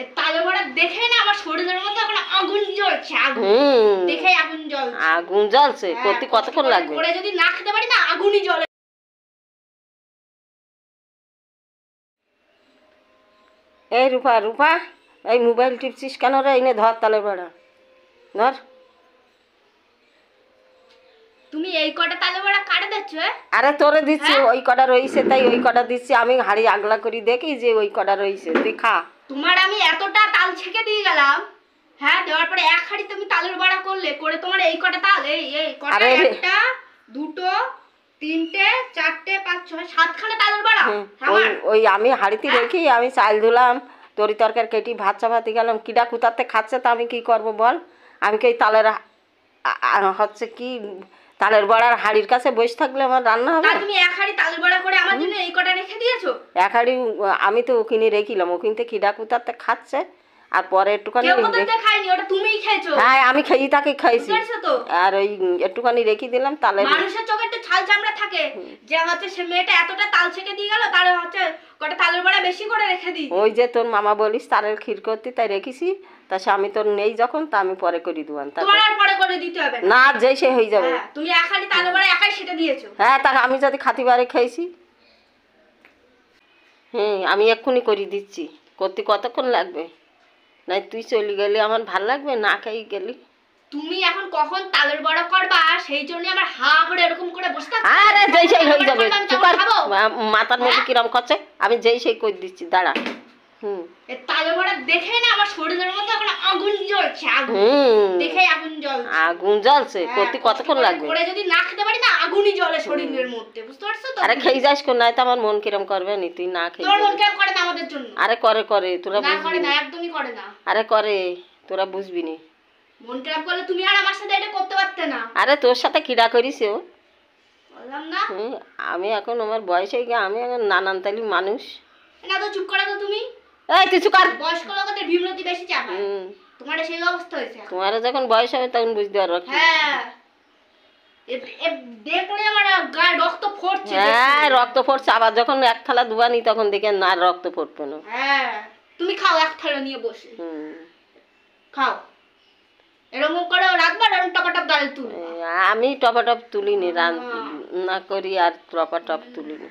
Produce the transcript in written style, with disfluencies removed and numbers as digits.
এই তালের বড়া দেখে না আমার শরীরের মধ্যে এখন আগুন জ্বলছে, আগুন দেখে আগুন জ্বলছে, আগুন জ্বলছে। কতক্ষণ লাগবে? করে যদি না খেতে পারি না আগুনই জ্বলে। এই রূপা, রূপা এই মোবাইল টিপছিস কেন রে? এনে ধর তালের বড়া, ধর। তুমি এই কটা তালের বড়া কাটে দিচ্ছ? আরে তোরে দিচ্ছি, ওই কটা রইছে তাই ওই কটা দিচ্ছি। আমি হাড়ি আগলা করি দেখি যে ওই কটা রইছে, তুই খা। তোমার আমি এতটা তাল ছেঁকে দিয়ে গেলাম, হ্যাঁ, দেওয়ার পরে এক হাড়ি তুমি তালের বড়া করলে, করে তোমার এই কটা তাল, এই কটা, একটা দুটো তিনটে চারটে পাঁচ ছয় সাতখানা তালের বড়া। ওই আমি হাড়িতে রেখি, আমি চাল ধুলাম, তরি তরকার কেটে ভাত চাপাতে গেলাম, কিডা কুতাতে খাচ্ছে, তা আমি কি করব বল? আমি কি তালের হচ্ছে কি তালের বড়ার হাড়ির কাছে বসে থাকলে আমার রান্না হবে? তুমি এক হাড়ি তালের বড়া করে আমার জন্য এই কটা রেখে দিয়েছো? এক হাড়ি আমি তো ওখানে রেখিলাম, ওখান থেকে কিডা কুতাতে খাচ্ছে, আর পরে একটুখানি খাইনি, ওটা তুমিই খেয়েছো। হ্যাঁ আমি খেয়ে তাকে খাইছি, আর ওই একটুখানি রেখে দিলাম। তালে মানুষের চোখে একটা ছাল চামড়া থাকে যে হচ্ছে সে মেয়েটা এতটা তাল ছেঁকে দিয়ে গেল, তার হচ্ছে কটা তালের বড়া বেশি করে রেখে দিই। ওই যে তোর মামা বলিস তালের ক্ষীর করতে, তাই রেখেছি। তা স্বামী তোর নেই যখন, তা আমি পরে করে দিবান। তোমার আর পরে করে দিতে হবে না, যেই সে হয়ে যাবে। তুমি এক হাড়ি তালের বড়া একাই সেটা দিয়েছো। হ্যাঁ, তা আমি যদি খাতি বারে খাইছি, আমি এক্ষুনি করে দিচ্ছি। করতে কতক্ষণ লাগবে? নাই তুই চলে গেলি আমার ভাল লাগবে, না খাই গেলি। তুমি এখন কখন তালের বড়া করবা সেই জন্য আমার হা করে এরকম করে বসে থাকো। আরে যেই সেই হয়ে যাবে, মাথার মধ্যে কিরম করছে, আমি যেই সেই করে দিচ্ছি, দাঁড়া। এই তালের বড়া দেখে না আমার শরীরের মধ্যে এখন আগুন জ্বলছে, আগুন দেখে আগুন জ্বলছে, আগুন জ্বলছে। করতে কতক্ষণ লাগবে? করে যদি না খেতে পারি না আগুনই জ্বলে শরীরের মধ্যে, বুঝতে পারছো তো? আরে খেয়ে যাস কোন, নাই তো আমার মন কিরম করবে নি, তুই না খেয়ে। তোর মন কিরম করে না আমাদের জন্য? আরে করে করে, তোরা না বুঝবি করে না, না, একদমই করে না। আরে করে, তোরা বুঝবি নি। মন খারাপ করলে তুমি আর আমার সাথে এটা করতে পারতে না। আরে তোর সাথে কিডা করিস ও? বললাম না আমি এখন আমার বয়স হয়ে গিয়ে, আমি এখন নানান তালি মানুষ। না তো চুপ করো তো তুমি। এই কিছু কর, বয়স্ক লোকদের ভীমরতি বেশি চাপায়, তোমার সেই অবস্থা হয়েছে। তোমার যখন বয়স হবে তখন বুঝতে পারো। হ্যাঁ, দেখলে আমার গায়ে রক্ত ফোটছে। হ্যাঁ রক্ত ফোটছে, আবার যখন এক থালা দুবানি তখন দেখে না রক্ত ফোটবে না। হ্যাঁ তুমি খাও এক থালা নিয়ে বসে, খাও। এরকম করে রাখবার আর টপাটপ গালে তুলি। আমি টপাটপ তুলিনি, রান্না করি আর টপাটপ তুলিনি।